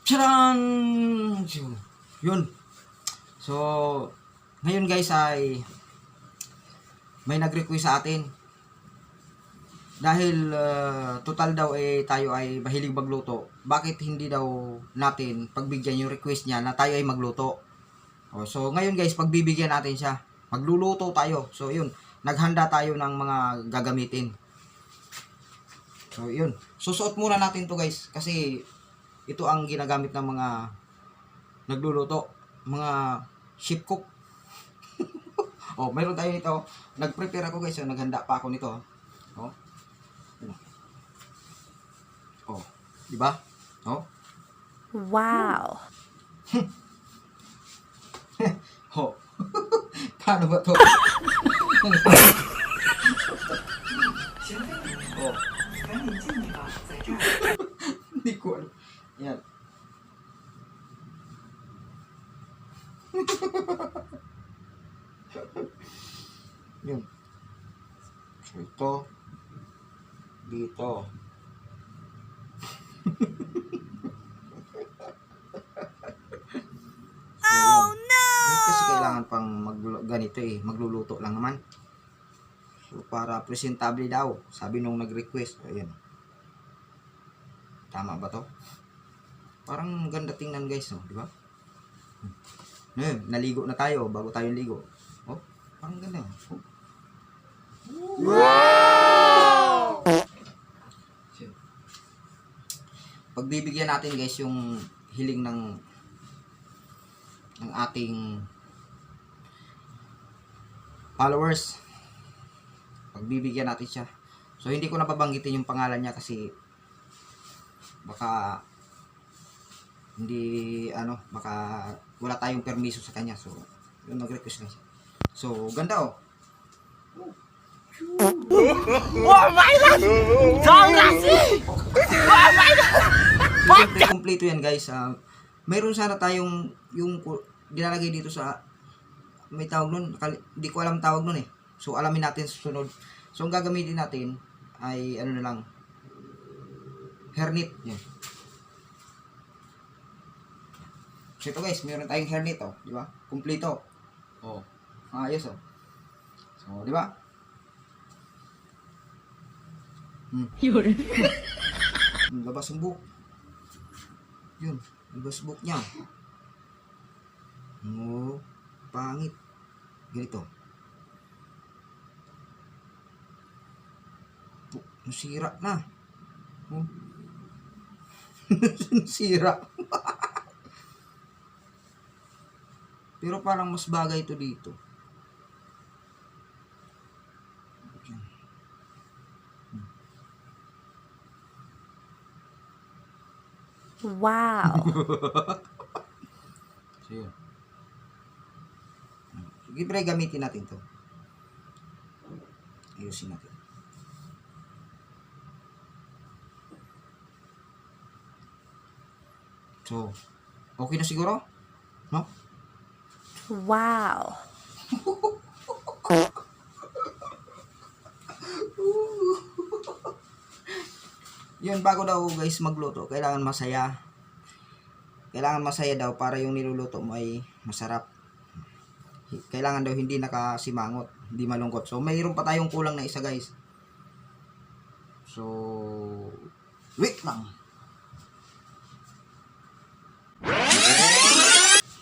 Charan! Yun. So, ngayon guys ay may nag-request sa atin. Dahil total daw tayo ay mahilig magluto. Bakit hindi daw natin pagbigyan yung request niya na tayo ay magluto? So, ngayon guys, pagbibigyan natin siya. Magluluto tayo. So, yun. Naghanda tayo ng mga gagamitin. So, yun. Susuot muna natin to guys. Kasi, ito ang ginagamit ng mga nagluluto. Mga chef cook. Mayroon tayo nito. Nag-prepare ako guys. So, naghanda pa ako nito. Di ba? Wow. Paano ba to? Hindi ko alam. Yan. Yun. So, ito. Dito. Oh no! Kasi kailangan pang ganito magluluto lang naman. So, para presentable daw. Sabi nung nag-request. Ayan. Tama ba to? Parang ganda tingnan guys, no? Di ba? Naligo na tayo bago tayo ligo. Parang ganda. Wow! Pagbibigyan natin guys yung hiling ng ating followers. Pagbibigyan natin siya. So hindi ko napabanggitin yung pangalan niya kasi baka hindi baka wala tayong permiso sa kanya. So yun, nag-request lang siya. So ganda Oh my God! Tonggasi! Oh my God! Siyempre kompleto yan guys. Mayroon sana tayong yung dinalagay dito sa may tawag nun. Hindi ko alam tawag nun So alamin natin sa sunod. So ang gagamitin natin ay na lang, hairnet. Yan. So ito guys, mayroon tayong hairnet di ba? Kumpleto. Ayos So, di ba? Yun. Labas ang buhok. Yun, labas buhok niya. Pangit. Ganito. Nasira na. Nasira. Pero parang mas bagay ito dito. Wow. So, yun. Sige, pre, gamitin natin to. Ayusin natin. So, okay na siguro? No? Wow. Yun, bago daw guys magluto, kailangan masaya. Kailangan masaya daw para yung niluluto mo ay masarap. Kailangan daw hindi nakasimangot, hindi malungkot. So, mayroon pa tayong kulang na isa guys. So, wait lang.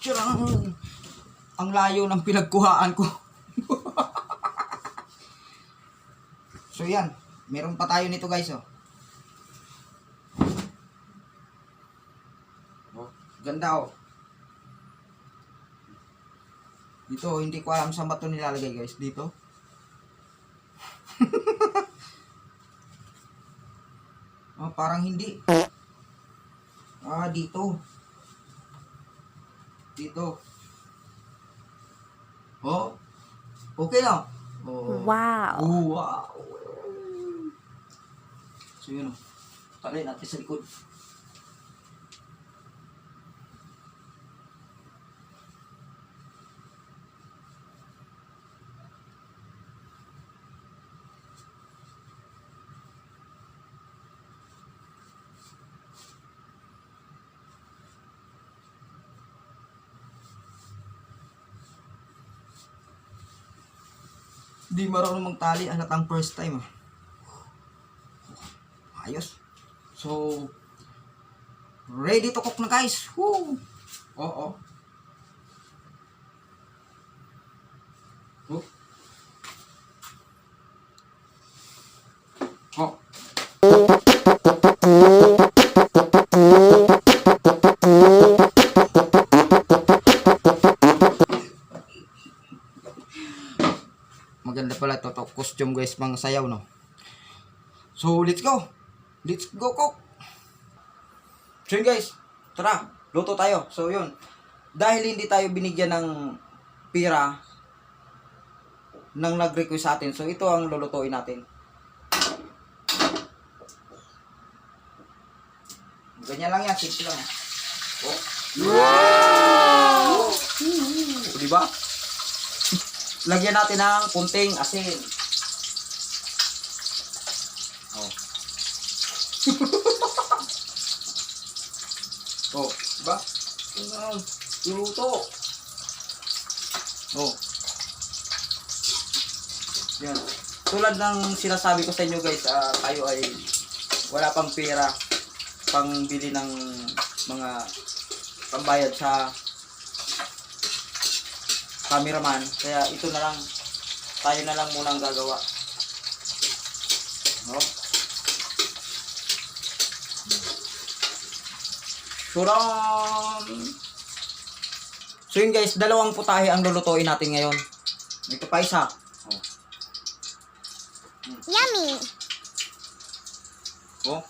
Tiyarang! Ang layo ng pinagkuhaan ko. So, yan. Meron pa tayo nito guys, Ganda, Dito, hindi ko alam saan ba ito nilalagay guys. Dito. Parang hindi. Dito. Dito. Okay na. Wow. Wow. So yun, talay natin sa likod. Di marunong magtali, halatang first time ah. Ayos. So, ready to cook na guys. Woo! Oo. Oh. Oh. Maganda pala ito, costume guys, mga sayaw no. So, let's go. Let's go cook. So yun guys, tara, luto tayo. So yun, dahil hindi tayo binigyan ng pira nang nag-request sa atin, so ito ang lulutuin natin. Ganyan lang yan, simple lang. Oh. Wow! Diba? Lagyan natin ng kunting asin. Oh. Oh, diba? Luto. Oh. Yan. Tulad ng sinasabi ko sa inyo guys, tayo ay wala pang pera pang bili ng mga pambayad sa cameraman. Kaya ito na lang, tayo na lang muna ang gagawa. No? Surang! So yun guys, dalawang putahe ang lulutuin natin ngayon. Ito pa isa. Oh. Yummy! Oh.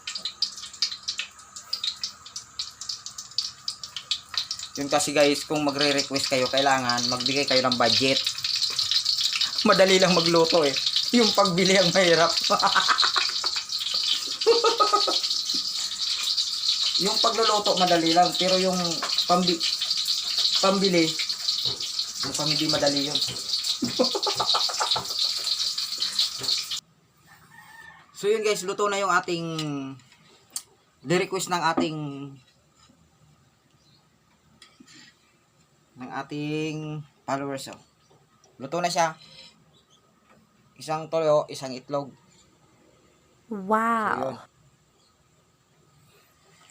Yun kasi guys, kung magre-request kayo, kailangan magbigay kayo ng budget. Madali lang magluto eh. Yung pagbili ang mahirap. Yung pagluluto madali lang, pero yung pambili, mukhang hindi madali yun. So yun guys, luto na yung ating request ng ating followers. Oh. Luto na siya. Isang toyo, isang itlog. Wow! So, yun.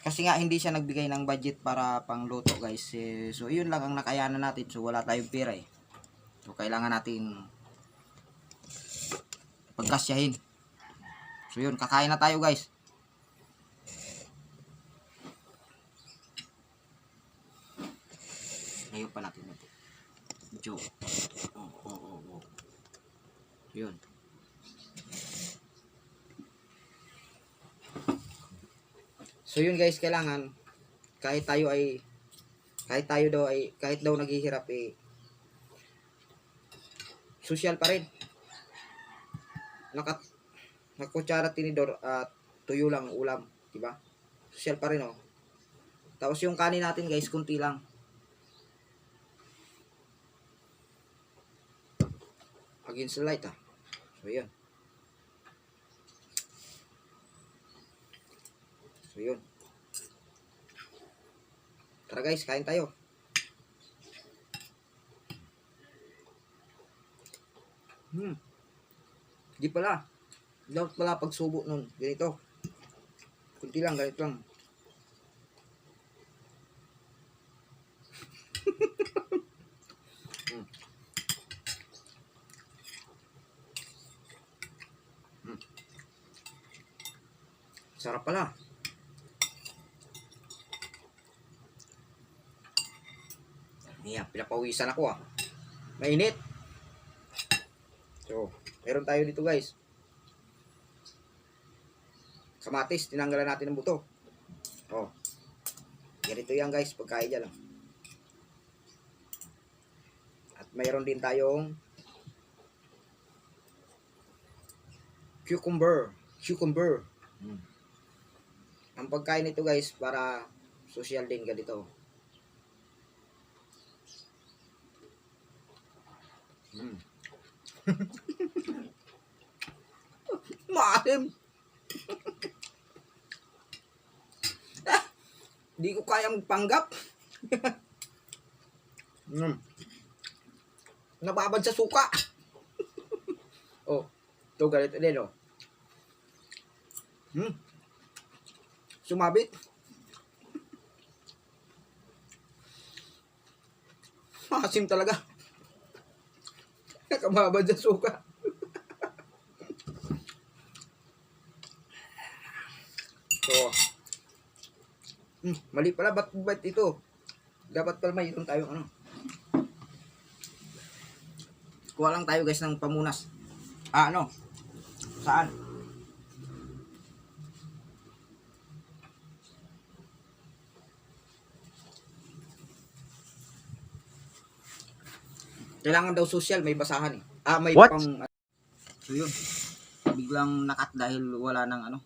Kasi nga hindi siya nagbigay ng budget para pangluto guys. So yun lang ang nakayanan natin. So wala tayong pera eh. So kailangan natin pagkasyahin. So yun, kakain na tayo guys. Layo pa natin ito. Joe. Oh. Yun. So yun guys, kailangan kahit tayo daw naghihirap eh, social pa rin. Nakakutsara tinidor at tuyo lang ulam, di ba? Social pa rin oh. Tapos yung kanin natin guys, kunti lang. Against the light ah. So yun. So yun. Tara guys, kain tayo. Di pala. Dapat pala pagsubo nun. Ganito. Kunti lang, ganito lang. Sarap pala. Ayan, pinapawisan ako ah. Mainit. So, meron tayo dito guys. Kamatis, tinanggalan natin ng buto. Oh. Ganito yan guys, pagkain dyan. At mayroon din tayong cucumber. Ang pagkain nito guys, para social din ganito. Maasim. Di ko kaya magpanggap. Nababad sa suka. Oh, ito ganito din, oh. Sumabit. Maasim talaga. Nakababad sa suka. So, mali pala, ba't ito? Dapat pala mayroon tayong ano. Kuha lang tayo guys ng pamunas. Ano? Saan? Kailangan daw social, may basahan eh. May What? pang... So yun. Biglang nakat dahil wala nang ano.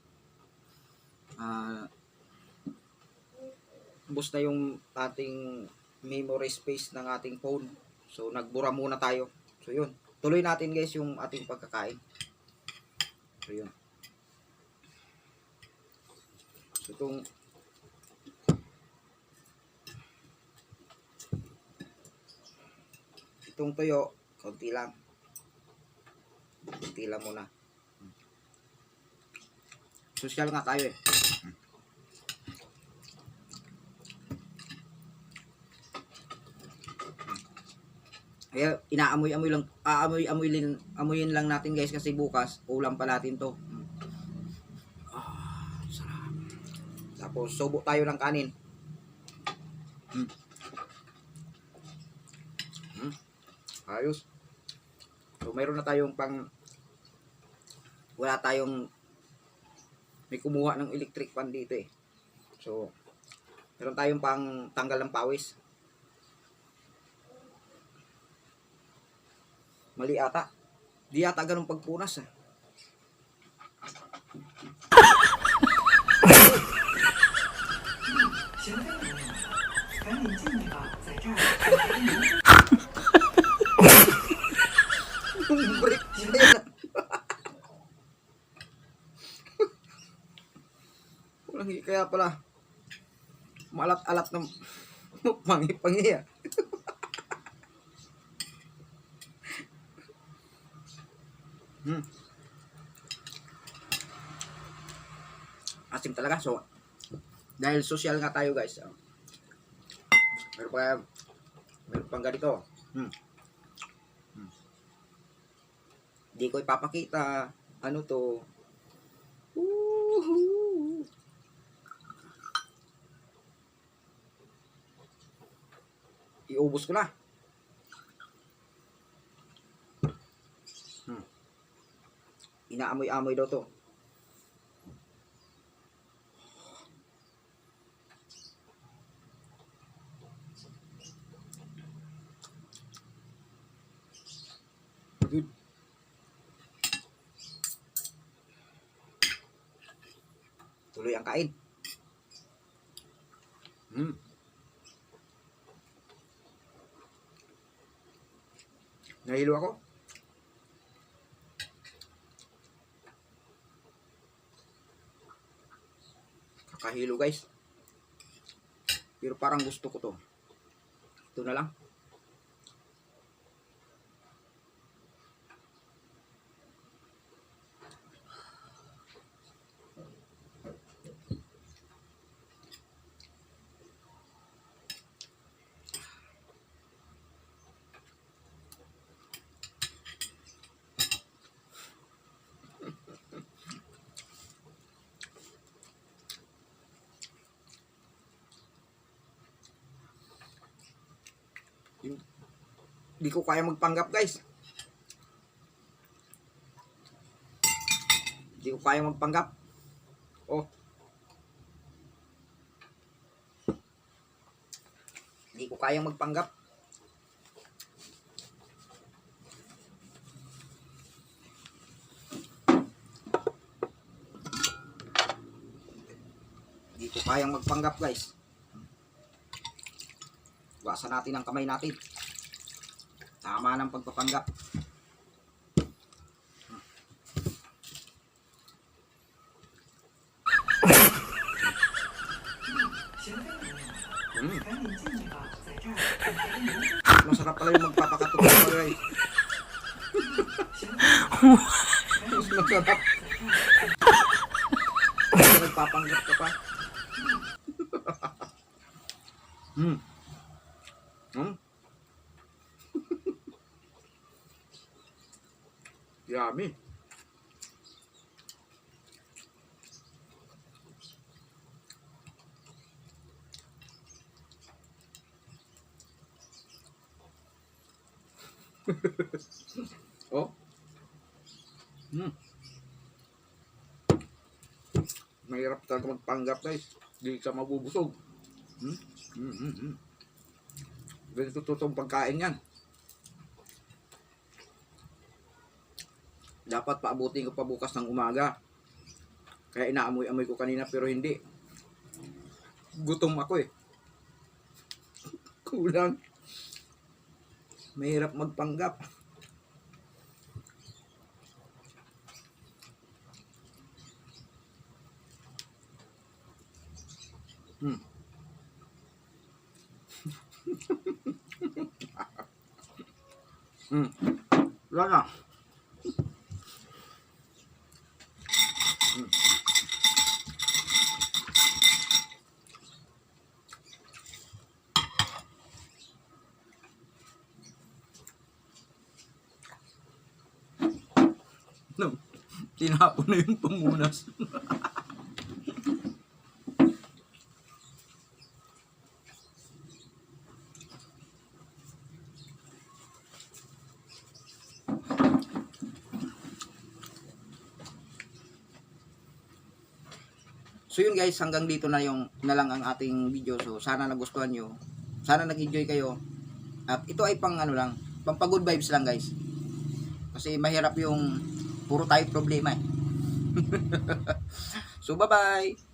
Ubos na yung ating memory space ng ating phone. So nagbura muna tayo. So yun. Tuloy natin guys yung ating pagkakain. So yun. So itong tuyo, konti lang. Konti lang muna. Social nga tayo eh. Kaya inaamoy-amoy lang, amoyin lang natin guys kasi bukas ulam pa natin to. Sarap. Tapos subo tayo ng kanin. Ayos. So mayroon na tayong wala tayong may kumuha ng electric fan dito eh. So meron tayong pang tanggal ng pawis. Mali ata. Di ata ganun pagpunas ah. Break. Walang kaya pala malat-alat ng pangi-pangi ah. Asim talaga. So dahil social nga tayo guys. Meron pang ganito. Di ko ipapakita ano to. Iubos ko na. Inaamoy-amoy daw to. Good. Tuloy ang kain. Nahilo ako. Kakahilo guys. Pero parang gusto ko to. Ito na lang. Hindi ko kaya magpanggap guys. Hindi ko kaya magpanggap. Oh. Hindi ko kaya magpanggap. Hindi ko kayang magpanggap guys. Bawasan natin ang kamay natin. Tama ng pagpapanggap. Masarap pala yung magpapakatutok guys. Mas masarap. Nagpapanggap ka pa. Hmm. Hmm. Yummy. Oh. Hmm. Mahirap talaga magpanggap, guys. Hindi ka mabubusog. Hmm? Ganito totoong pagkain yan. Dapat paabutin ko pa bukas ng umaga. Kaya inaamoy-amoy ko kanina pero hindi. Gutom ako eh. Kulang. Mahirap magpanggap. Hmm. Hmm. Wala na. Hmm. No. Tinapon na yung pamunas. So yun guys, hanggang dito na lang ang ating video. So sana nagustuhan nyo. Sana nag-enjoy kayo. At ito ay pang ano lang, pang good vibes lang guys. Kasi mahirap yung puro tayo problema eh. So bye bye.